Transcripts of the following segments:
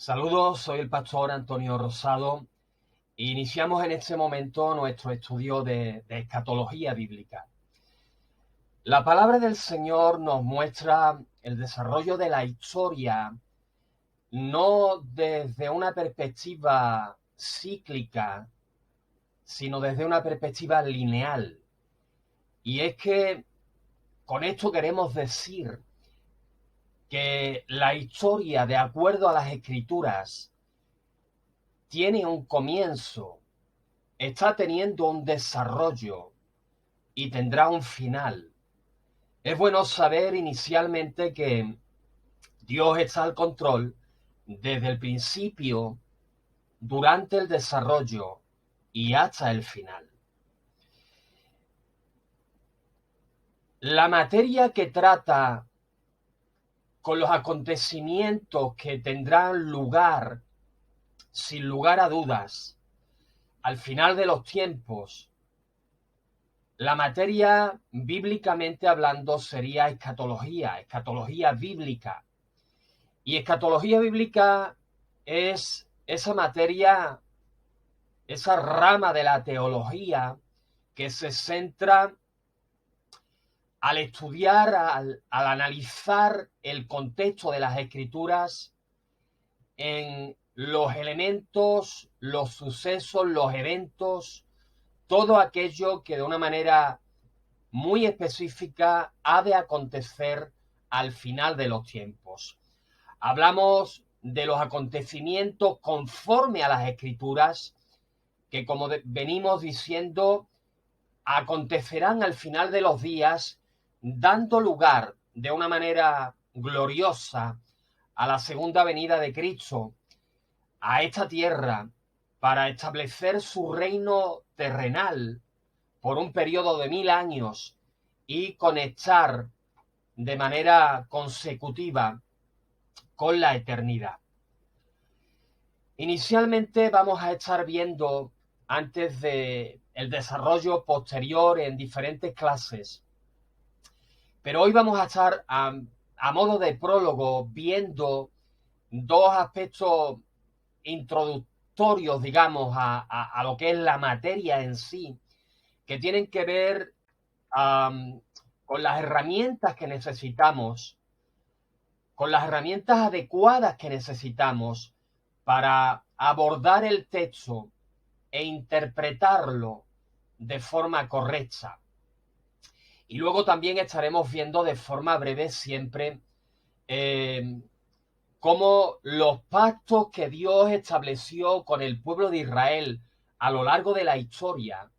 Saludos, soy el pastor Antonio Rosado. Iniciamos en este momento nuestro estudio de escatología bíblica. La palabra del Señor nos muestra el desarrollo de la historia, no desde una perspectiva cíclica, sino desde una perspectiva lineal. Y es que con esto queremos decir que la historia, de acuerdo a las Escrituras, tiene un comienzo, está teniendo un desarrollo y tendrá un final. Es bueno saber inicialmente que Dios está al control desde el principio, durante el desarrollo y hasta el final. La materia que trata con los acontecimientos que tendrán lugar, sin lugar a dudas, al final de los tiempos, la materia bíblicamente hablando sería escatología bíblica. Y escatología bíblica es esa materia, esa rama de la teología que se centra al estudiar, al analizar el contexto de las Escrituras en los elementos, los sucesos, los eventos, todo aquello que de una manera muy específica ha de acontecer al final de los tiempos. Hablamos de los acontecimientos conforme a las Escrituras, que como venimos diciendo, acontecerán al final de los días, dando lugar de una manera gloriosa a la segunda venida de Cristo a esta tierra para establecer su reino terrenal por un periodo de 1000 años y conectar de manera consecutiva con la eternidad. Inicialmente vamos a estar viendo, antes de el desarrollo posterior en diferentes clases, pero hoy vamos a estar a modo de prólogo viendo dos aspectos introductorios, digamos, a lo que es la materia en sí, que tienen que ver con las herramientas que necesitamos, con las herramientas adecuadas que necesitamos para abordar el texto e interpretarlo de forma correcta. Y luego también estaremos viendo de forma breve siempre cómo los pactos que Dios estableció con el pueblo de Israel a lo largo de la historia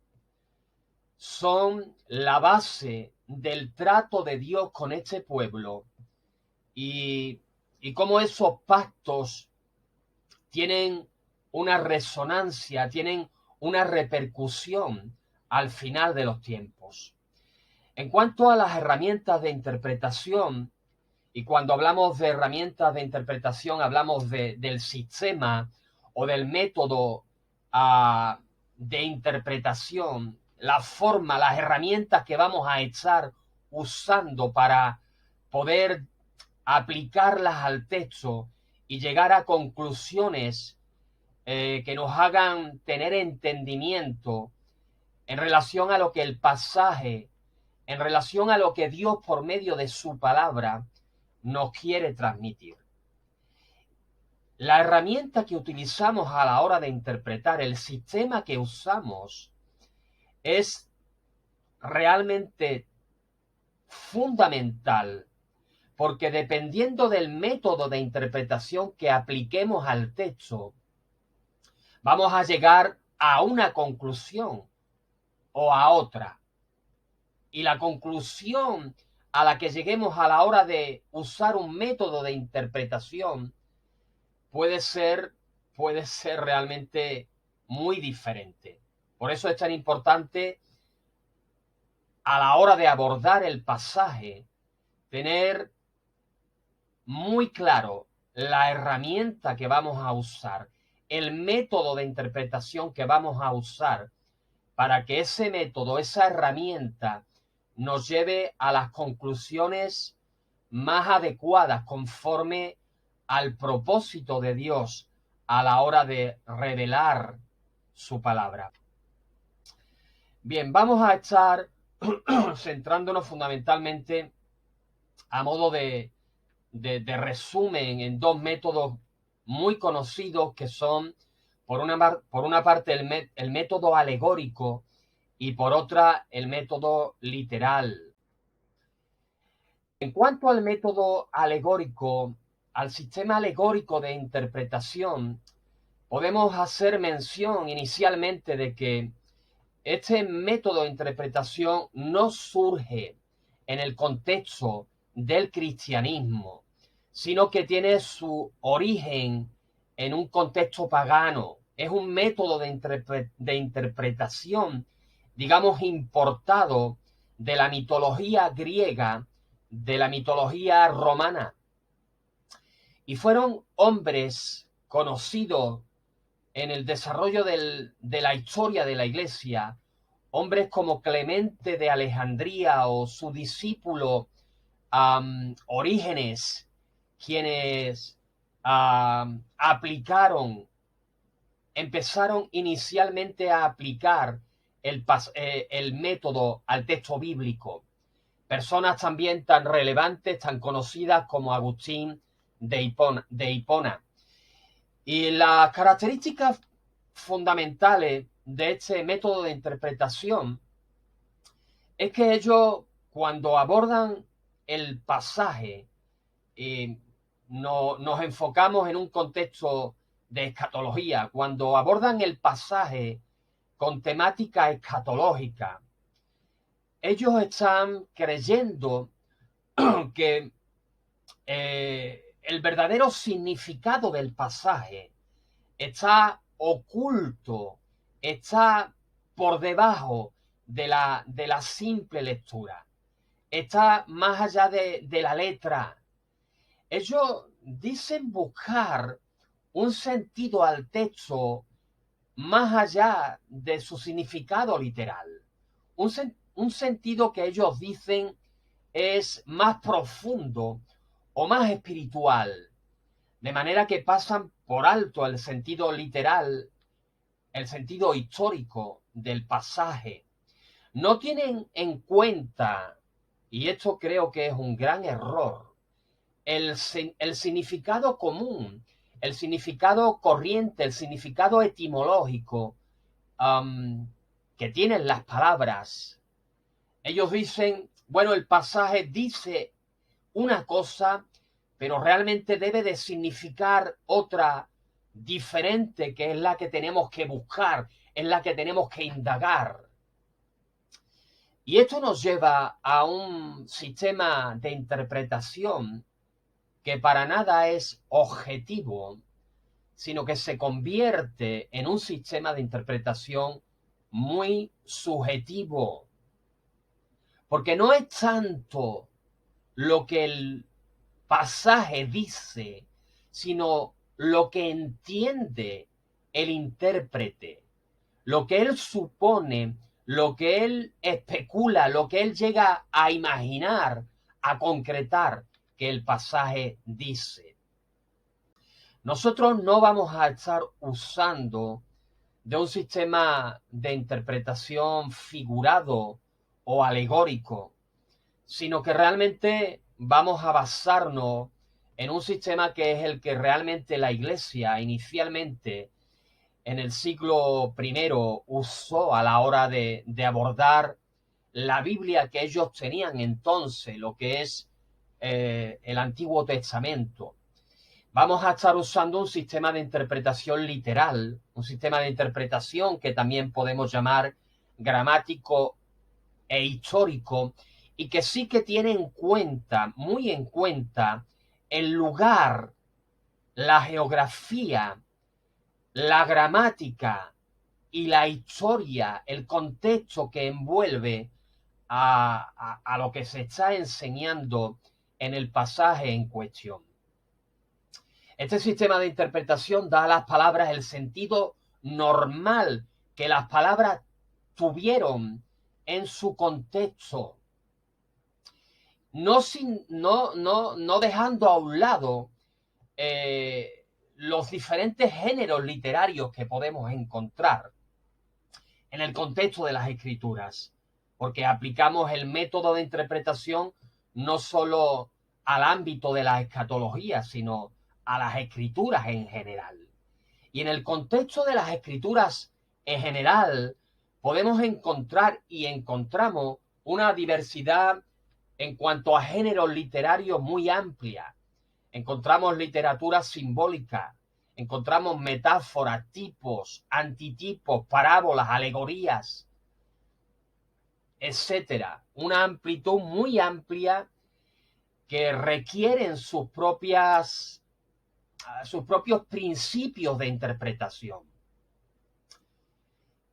son la base del trato de Dios con este pueblo y cómo esos pactos tienen una resonancia, tienen una repercusión al final de los tiempos. En cuanto a las herramientas de interpretación, y cuando hablamos de herramientas de interpretación hablamos del sistema o del método de interpretación, la forma, las herramientas que vamos a estar usando para poder aplicarlas al texto y llegar a conclusiones que nos hagan tener entendimiento en relación a lo que el pasaje, en relación a lo que Dios por medio de su palabra nos quiere transmitir. La herramienta que utilizamos a la hora de interpretar, el sistema que usamos, es realmente fundamental, porque dependiendo del método de interpretación que apliquemos al texto, vamos a llegar a una conclusión o a otra. Y la conclusión a la que lleguemos a la hora de usar un método de interpretación puede ser realmente muy diferente. Por eso es tan importante a la hora de abordar el pasaje tener muy claro la herramienta que vamos a usar, el método de interpretación que vamos a usar para que ese método, esa herramienta nos lleve a las conclusiones más adecuadas conforme al propósito de Dios a la hora de revelar su palabra. Bien, vamos a estar centrándonos fundamentalmente a modo de resumen en dos métodos muy conocidos que son, por una parte, el método alegórico y por otra, el método literal. En cuanto al método alegórico, al sistema alegórico de interpretación, podemos hacer mención inicialmente de que este método de interpretación no surge en el contexto del cristianismo, sino que tiene su origen en un contexto pagano. Es un método de interpretación, digamos, importado de la mitología griega, de la mitología romana. Y fueron hombres conocidos en el desarrollo de la historia de la Iglesia, hombres como Clemente de Alejandría o su discípulo Orígenes, quienes empezaron inicialmente a aplicar el método al texto bíblico. Personas también tan relevantes, tan conocidas como Agustín de Hipona. Y las características fundamentales de este método de interpretación es que ellos, cuando abordan el pasaje, nos enfocamos en un contexto de escatología. Cuando abordan el pasaje con temática escatológica, ellos están creyendo que el verdadero significado del pasaje está oculto, está por debajo de la simple lectura, está más allá de la letra. Ellos dicen buscar un sentido al texto más allá de su significado literal, un sentido que ellos dicen es más profundo o más espiritual, de manera que pasan por alto el sentido literal, el sentido histórico del pasaje. No tienen en cuenta, y esto creo que es un gran error, el significado común, el significado corriente, el significado etimológico que tienen las palabras. Ellos dicen, bueno, el pasaje dice una cosa, pero realmente debe de significar otra diferente, que es la que tenemos que buscar, es la que tenemos que indagar. Y esto nos lleva a un sistema de interpretación que para nada es objetivo, sino que se convierte en un sistema de interpretación muy subjetivo. Porque no es tanto lo que el pasaje dice, sino lo que entiende el intérprete, lo que él supone, lo que él especula, lo que él llega a imaginar, a concretar que el pasaje dice. Nosotros no vamos a estar usando de un sistema de interpretación figurado o alegórico, sino que realmente vamos a basarnos en un sistema que es el que realmente la Iglesia inicialmente en el siglo I usó a la hora de abordar la Biblia que ellos tenían entonces, lo que es el Antiguo Testamento. Vamos a estar usando un sistema de interpretación literal, un sistema de interpretación que también podemos llamar gramático e histórico, y que sí que tiene en cuenta, muy en cuenta, el lugar, la geografía, la gramática y la historia, el contexto que envuelve a lo que se está enseñando en el pasaje en cuestión. Este sistema de interpretación da a las palabras el sentido normal que las palabras tuvieron en su contexto, no dejando a un lado los diferentes géneros literarios que podemos encontrar en el contexto de las escrituras, porque aplicamos el método de interpretación no solo al ámbito de la escatología, sino a las escrituras en general. Y en el contexto de las escrituras en general, podemos encontrar y encontramos una diversidad en cuanto a géneros literarios muy amplia. Encontramos literatura simbólica, encontramos metáforas, tipos, antitipos, parábolas, alegorías, etcétera. Una amplitud muy amplia que requieren sus propios principios de interpretación.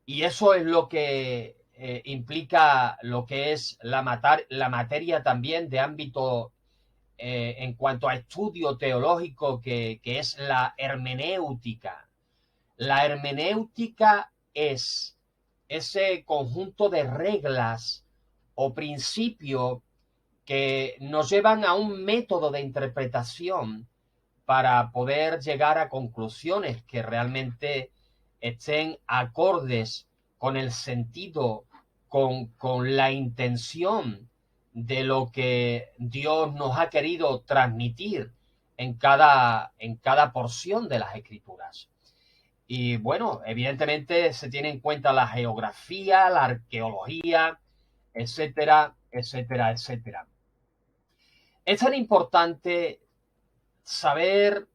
Y eso es lo que implica lo que es la materia también de ámbito en cuanto a estudio teológico que es la hermenéutica. La hermenéutica es ese conjunto de reglas o principios que nos llevan a un método de interpretación para poder llegar a conclusiones que realmente estén acordes con el sentido, con la intención de lo que Dios nos ha querido transmitir en cada porción de las escrituras. Y bueno, evidentemente se tiene en cuenta la geografía, la arqueología, etcétera, etcétera, etcétera. Es tan importante saber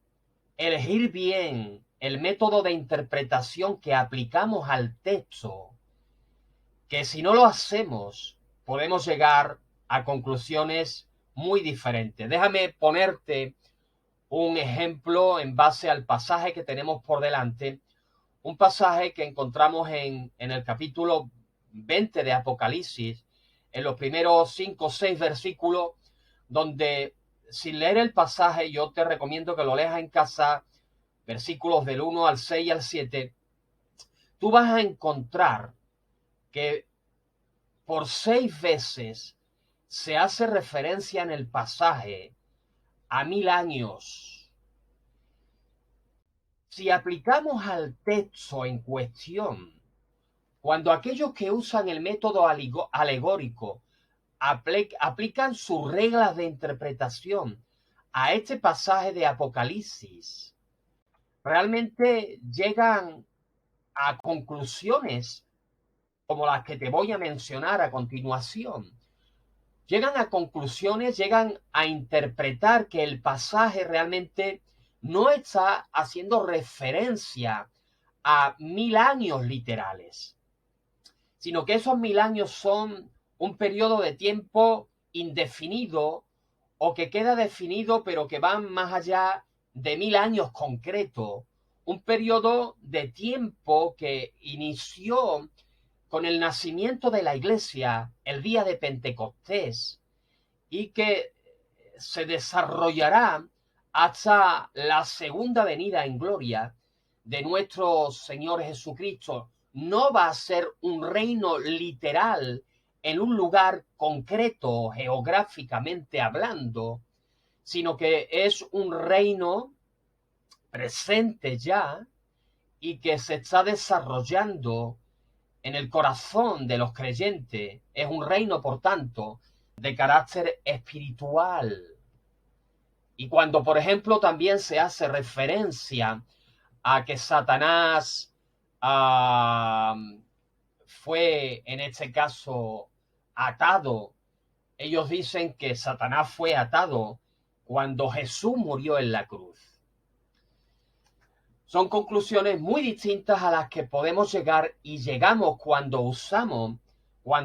elegir bien el método de interpretación que aplicamos al texto, que si no lo hacemos, podemos llegar a conclusiones muy diferentes. Déjame ponerte un ejemplo en base al pasaje que tenemos por delante, un pasaje que encontramos en el capítulo 20 de Apocalipsis, en los primeros 5 o 6 versículos, donde sin leer el pasaje yo te recomiendo que lo leas en casa, versículos del 1 al 6 y al 7, tú vas a encontrar que por 6 veces se hace referencia en el pasaje a 1000 años. Si aplicamos al texto en cuestión, cuando aquellos que usan el método alegórico aplican sus reglas de interpretación a este pasaje de Apocalipsis, realmente llegan a conclusiones como las que te voy a mencionar a continuación. Llegan a conclusiones, llegan a interpretar que el pasaje realmente no está haciendo referencia a 1000 años literales, sino que esos 1000 años son un periodo de tiempo indefinido o que queda definido pero que van más allá de 1000 años concretos, un periodo de tiempo que inició con el nacimiento de la iglesia el día de Pentecostés y que se desarrollará hasta la segunda venida en gloria de nuestro Señor Jesucristo. No va a ser un reino literal en un lugar concreto geográficamente hablando, sino que es un reino presente ya y que se está desarrollando en el corazón de los creyentes. Es un reino, por tanto, de carácter espiritual. Y cuando, por ejemplo, también se hace referencia a que Satanás fue, en este caso, atado, ellos dicen que Satanás fue atado cuando Jesús murió en la cruz. Son conclusiones muy distintas a las que podemos llegar y llegamos cuando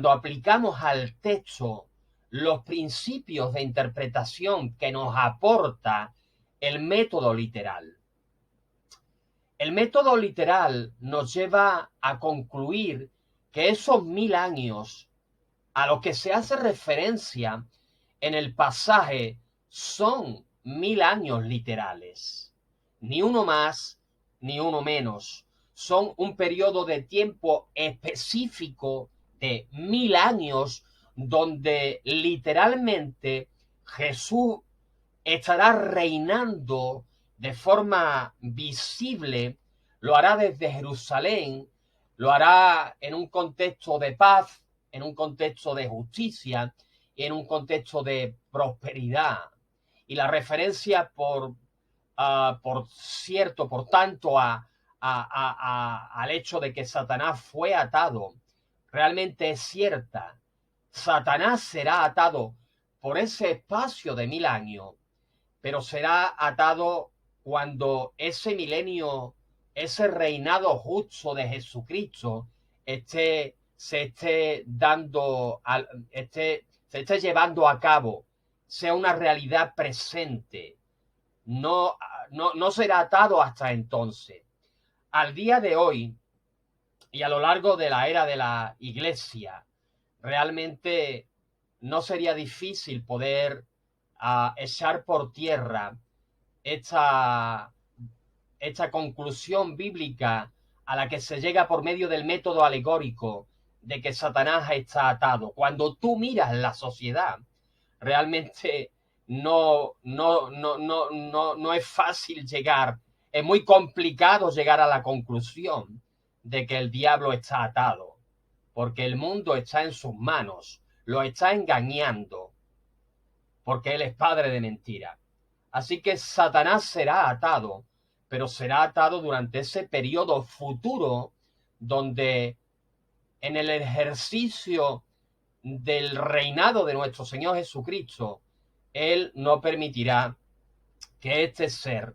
aplicamos al texto los principios de interpretación que nos aporta el método literal. El método literal nos lleva a concluir que esos 1000 años a los que se hace referencia en el pasaje son 1000 años literales, ni uno más ni uno menos. Son un periodo de tiempo específico de 1000 años donde literalmente Jesús estará reinando de forma visible, lo hará desde Jerusalén, lo hará en un contexto de paz, en un contexto de justicia y en un contexto de prosperidad. Y la referencia, por cierto, por tanto, al hecho de que Satanás fue atado, realmente es cierta. Satanás será atado por ese espacio de 1000 años, pero será atado cuando ese milenio, ese reinado justo de Jesucristo se esté llevando a cabo, sea una realidad presente. No será atado hasta entonces. Al día de hoy y a lo largo de la era de la Iglesia, realmente no sería difícil poder echar por tierra esta conclusión bíblica a la que se llega por medio del método alegórico de que Satanás está atado. Cuando tú miras la sociedad, realmente no es fácil llegar, es muy complicado llegar a la conclusión de que el diablo está atado, porque el mundo está en sus manos, lo está engañando, porque él es padre de mentira. Así que Satanás será atado, pero será atado durante ese periodo futuro donde en el ejercicio del reinado de nuestro Señor Jesucristo, Él no permitirá que este ser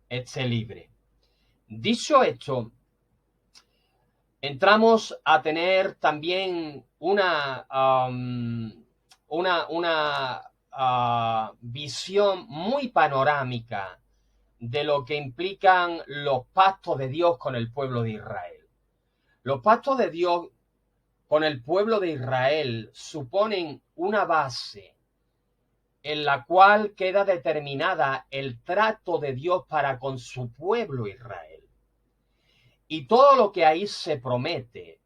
esté libre. Dicho esto, entramos a tener también una visión muy panorámica de lo que implican los pactos de Dios con el pueblo de Israel. Los pactos de Dios con el pueblo de Israel suponen una base en la cual queda determinada el trato de Dios para con su pueblo Israel. Y todo lo que ahí se promete,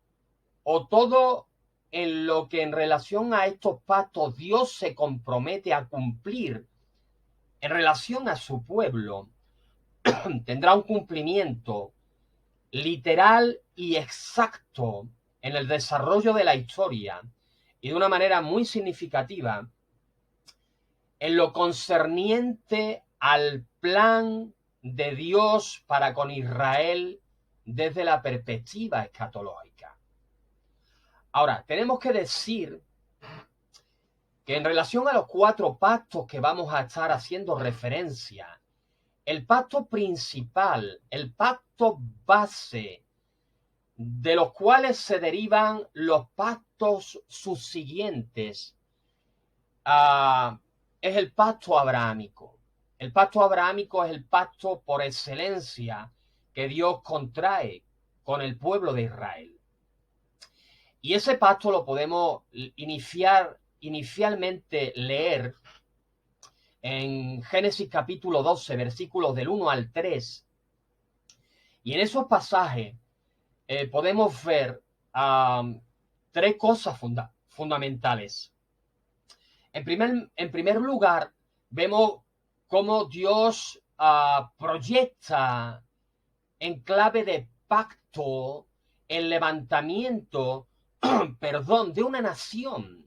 o todo en lo que en relación a estos pactos Dios se compromete a cumplir en relación a su pueblo, tendrá un cumplimiento literal y exacto en el desarrollo de la historia y de una manera muy significativa en lo concerniente al plan de Dios para con Israel desde la perspectiva escatológica. Ahora, tenemos que decir que en relación a los 4 pactos que vamos a estar haciendo referencia, el pacto principal, el pacto base, de los cuales se derivan los pactos subsiguientes, es el pacto abrahámico. El pacto abrahámico es el pacto por excelencia que Dios contrae con el pueblo de Israel. Y ese pacto lo podemos inicialmente leer en Génesis capítulo 12, versículos del 1 al 3. Y en esos pasajes podemos ver 3 cosas fundamentales. En primer lugar, vemos cómo Dios proyecta en clave de pacto el levantamiento, de una nación,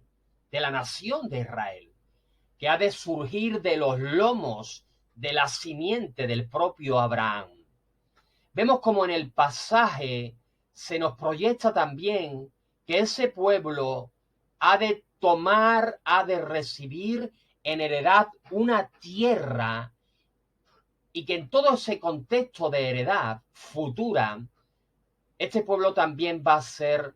de la nación de Israel, que ha de surgir de los lomos de la simiente del propio Abraham. Vemos como en el pasaje se nos proyecta también que ese pueblo ha de recibir en heredad una tierra, y que en todo ese contexto de heredad futura, este pueblo también va a ser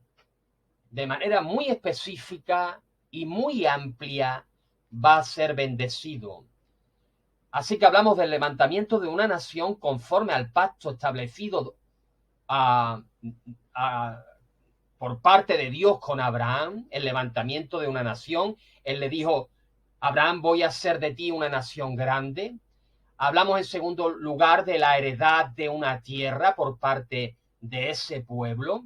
de manera muy específica y muy amplia, va a ser bendecido. Así que hablamos del levantamiento de una nación conforme al pacto establecido por parte de Dios con Abraham, el levantamiento de una nación. Él le dijo: Abraham, voy a hacer de ti una nación grande. Hablamos en segundo lugar de la heredad de una tierra por parte de ese pueblo.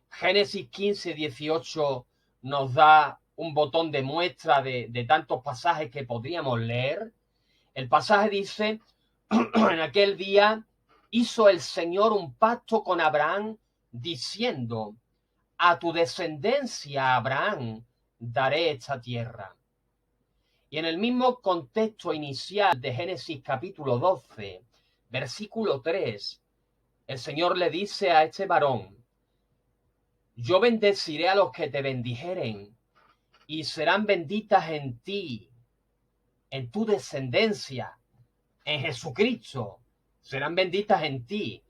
Génesis 15, 18 nos da un botón de muestra de tantos pasajes que podríamos leer. El pasaje dice: En aquel día hizo el Señor un pacto con Abraham, diciendo: a tu descendencia, Abraham, daré esta tierra. Y en el mismo contexto inicial de Génesis capítulo 12, versículo 3, el Señor le dice a este varón: yo bendeciré a los que te bendijeren, y serán benditas en ti, en tu descendencia, en Jesucristo, serán benditas en ti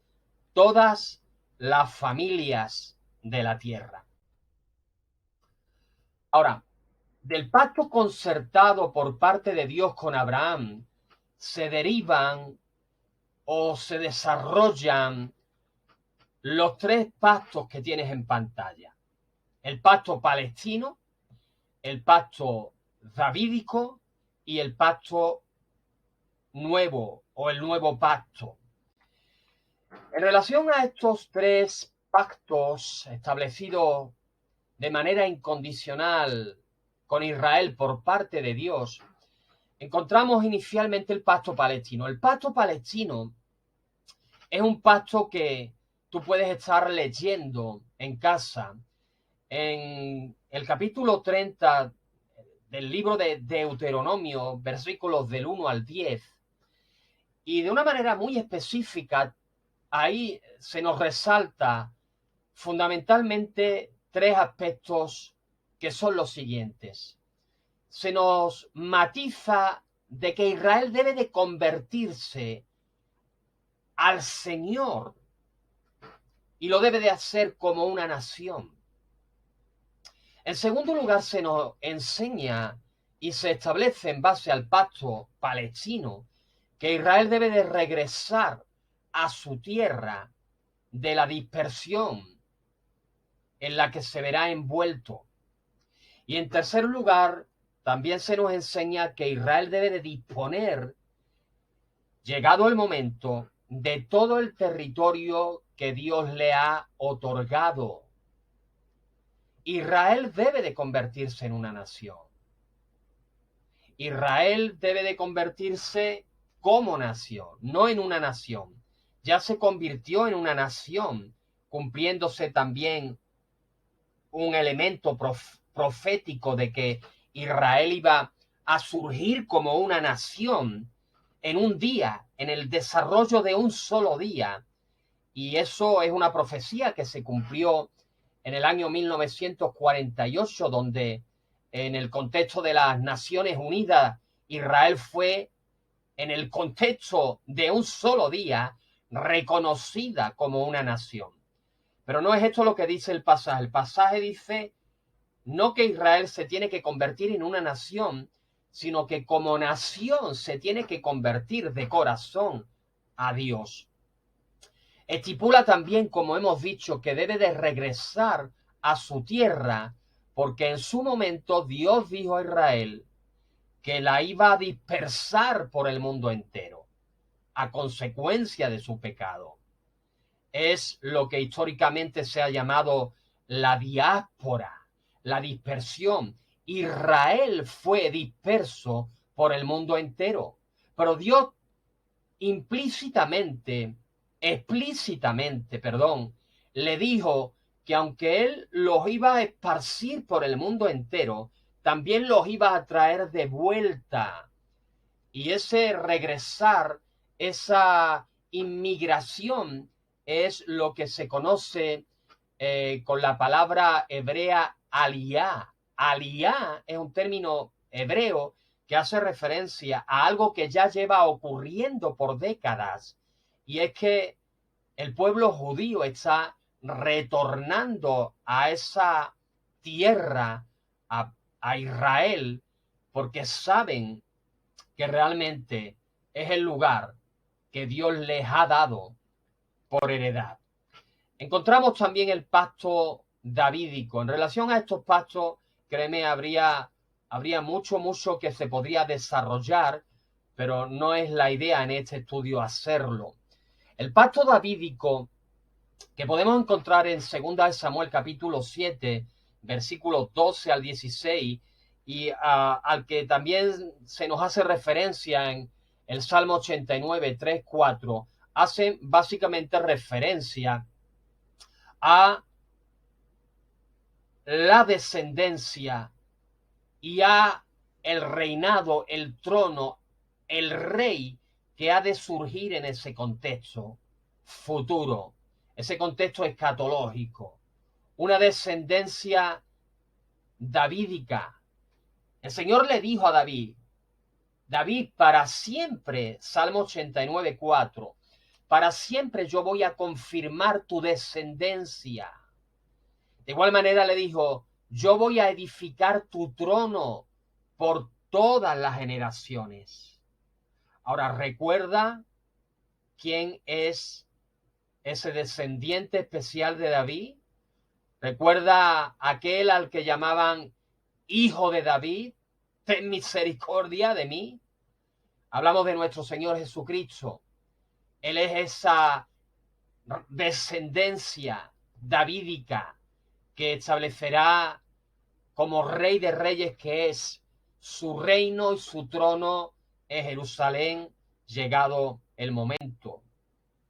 todas las familias de la tierra. Ahora, del pacto concertado por parte de Dios con Abraham, se derivan o se desarrollan los tres pactos que tienes en pantalla: el pacto palestino, el pacto davídico y el pacto nuevo o el nuevo pacto. En relación a estos tres pactos establecidos de manera incondicional con Israel por parte de Dios, encontramos inicialmente el pacto palestino. El pacto palestino es un pacto que tú puedes estar leyendo en casa. En el capítulo 30 del libro de Deuteronomio, versículos del 1 al 10, y de una manera muy específica, ahí se nos resalta fundamentalmente tres aspectos que son los siguientes. Se nos matiza de que Israel debe de convertirse al Señor y lo debe de hacer como una nación. En segundo lugar, se nos enseña y se establece en base al pacto palestino que Israel debe de regresar a su tierra de la dispersión en la que se verá envuelto. Y en tercer lugar, también se nos enseña que Israel debe de disponer, llegado el momento, de todo el territorio que Dios le ha otorgado. Israel debe de convertirse en una nación. Israel debe de convertirse como nación, no en una nación. Ya se convirtió en una nación, cumpliéndose también un elemento profético de que Israel iba a surgir como una nación en un día, en el desarrollo de un solo día. Y eso es una profecía que se cumplió en el año 1948, donde en el contexto de las Naciones Unidas, Israel fue, en el contexto de un solo día, reconocida como una nación. Pero no es esto lo que dice el pasaje. El pasaje dice no que Israel se tiene que convertir en una nación, sino que como nación se tiene que convertir de corazón a Dios. Estipula también, como hemos dicho, que debe de regresar a su tierra, porque en su momento Dios dijo a Israel que la iba a dispersar por el mundo entero, a consecuencia de su pecado. Es lo que históricamente se ha llamado la diáspora, la dispersión. Israel fue disperso por el mundo entero, pero Dios explícitamente, le dijo que aunque él los iba a esparcir por el mundo entero, también los iba a traer de vuelta. Y ese regresar, esa inmigración, es lo que se conoce con la palabra hebrea aliyá. Aliyá es un término hebreo que hace referencia a algo que ya lleva ocurriendo por décadas, y es que el pueblo judío está retornando a esa tierra, a Israel, porque saben que realmente es el lugar que Dios les ha dado por heredad. Encontramos también el pacto davídico. En relación a estos pactos, créeme, habría mucho que se podría desarrollar, pero no es la idea en este estudio hacerlo. El pacto davídico, que podemos encontrar en 2 Samuel capítulo 7, versículos 12 al 16, y al que también se nos hace referencia el Salmo 89, 3, 4, hacen básicamente referencia a la descendencia y a el reinado, el trono, el rey que ha de surgir en ese contexto futuro, ese contexto escatológico, una descendencia davídica. El Señor le dijo a David, David, para siempre, Salmo 89, 4, para siempre yo voy a confirmar tu descendencia. De igual manera le dijo, yo voy a edificar tu trono por todas las generaciones. Ahora, recuerda quién es ese descendiente especial de David. Recuerda aquel al que llamaban Hijo de David. Ten misericordia de mí. Hablamos de nuestro Señor Jesucristo. Él es esa descendencia davídica que establecerá como Rey de Reyes, que es su reino y su trono en Jerusalén, llegado el momento,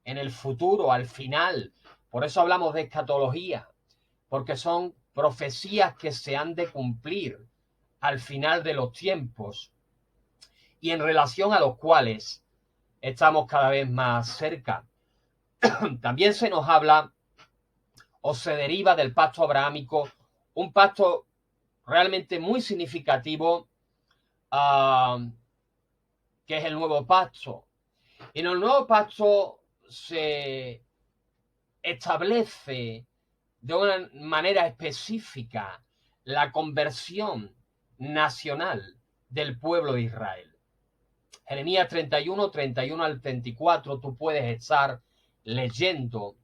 en el futuro, al final. Por eso hablamos de escatología, porque son profecías que se han de cumplir al final de los tiempos y en relación a los cuales estamos cada vez más cerca. También se nos habla o se deriva del pacto abrahámico, un pacto realmente muy significativo, que es el nuevo pacto. Y en el nuevo pacto se establece de una manera específica la conversión nacional del pueblo de Israel. Jeremías 31, 31 al 34, tú puedes estar leyendo.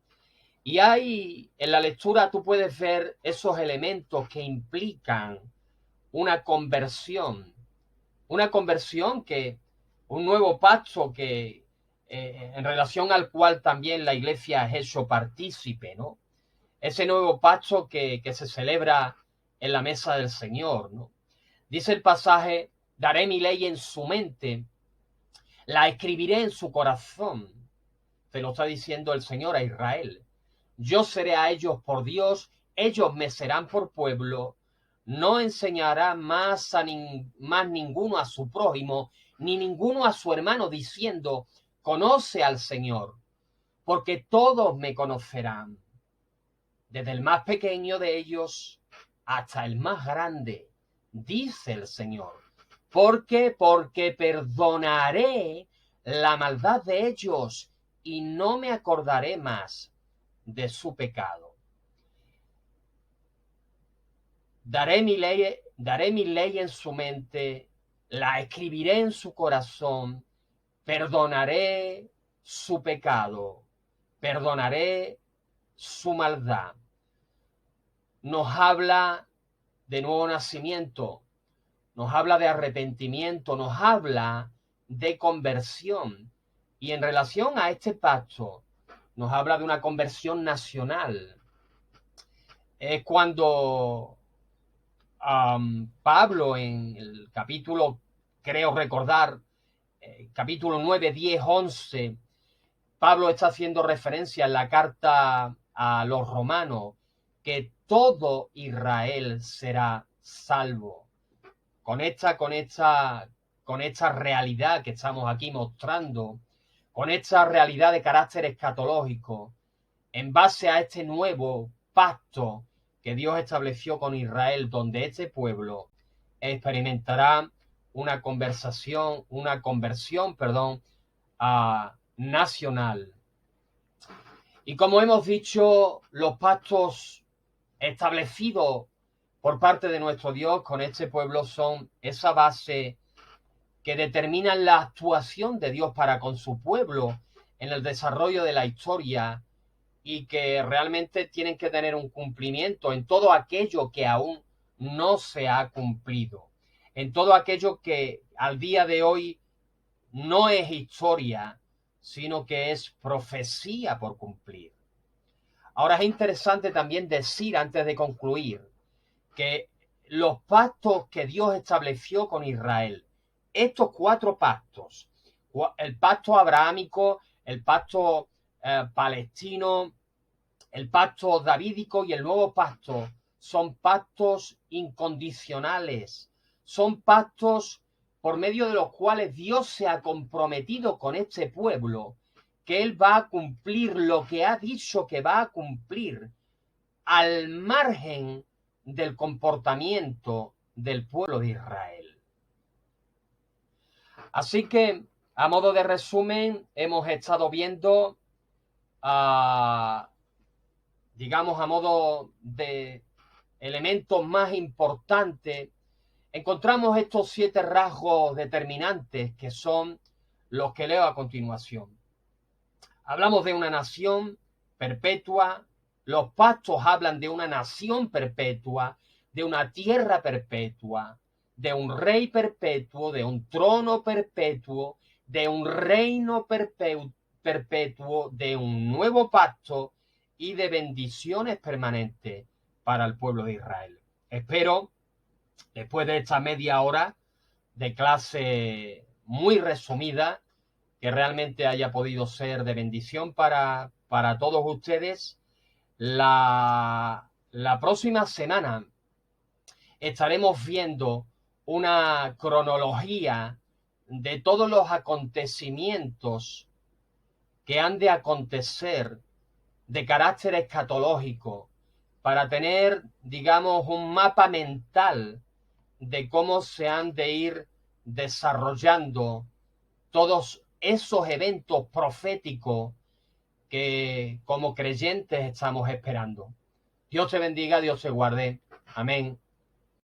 Y hay, en la lectura tú puedes ver esos elementos que implican una conversión que, un nuevo pacto que, en relación al cual también la iglesia es hecho partícipe, ¿no? Ese nuevo pacto que se celebra en la mesa del Señor, ¿no? Dice el pasaje, daré mi ley en su mente, la escribiré en su corazón. Se lo está diciendo el Señor a Israel. Yo seré a ellos por Dios, ellos me serán por pueblo. No enseñará más ninguno a su prójimo, ni ninguno a su hermano, diciendo, conoce al Señor, porque todos me conocerán, desde el más pequeño de ellos hasta el más grande, dice el Señor. ¿Por qué? Porque perdonaré la maldad de ellos y no me acordaré más de su pecado. Daré mi ley en su mente, la escribiré en su corazón, perdonaré su pecado, perdonaré su maldad. Nos habla de nuevo nacimiento, nos habla de arrepentimiento, nos habla de conversión. Y en relación a este pacto, nos habla de una conversión nacional. Es cuando Pablo en el capítulo, creo recordar, capítulo 9, 10, 11, Pablo está haciendo referencia en la carta a los romanos que todo Israel será salvo. Con esta realidad que estamos aquí mostrando, con esta realidad de carácter escatológico, en base a este nuevo pacto que Dios estableció con Israel, donde este pueblo experimentará una conversión, nacional. Y como hemos dicho, los pactos establecidos por parte de nuestro Dios con este pueblo son esa base que determina la actuación de Dios para con su pueblo en el desarrollo de la historia y que realmente tienen que tener un cumplimiento en todo aquello que aún no se ha cumplido, en todo aquello que al día de hoy no es historia, sino que es profecía por cumplir. Ahora es interesante también decir, antes de concluir, que los pactos que Dios estableció con Israel, estos 4 pactos, El pacto abrahámico, el pacto palestino, el pacto davídico y el nuevo pacto son pactos incondicionales, son pactos por medio de los cuales Dios se ha comprometido con este pueblo, que Él va a cumplir lo que ha dicho que va a cumplir, al margen del comportamiento del pueblo de Israel. Así que, a modo de resumen, hemos estado viendo, digamos, a modo de elementos más importantes, encontramos estos 7 rasgos determinantes que son los que leo a continuación. Hablamos de una nación perpetua, los pactos hablan de una nación perpetua, de una tierra perpetua, de un rey perpetuo, de un trono perpetuo, de un reino perpetuo, de un nuevo pacto y de bendiciones permanentes para el pueblo de Israel. Espero, después de esta media hora de clase muy resumida, que realmente haya podido ser de bendición para todos ustedes. La próxima semana estaremos viendo una cronología de todos los acontecimientos que han de acontecer de carácter escatológico para tener, digamos, un mapa mental de cómo se han de ir desarrollando todos esos eventos proféticos que como creyentes estamos esperando. Dios te bendiga, Dios te guarde. Amén.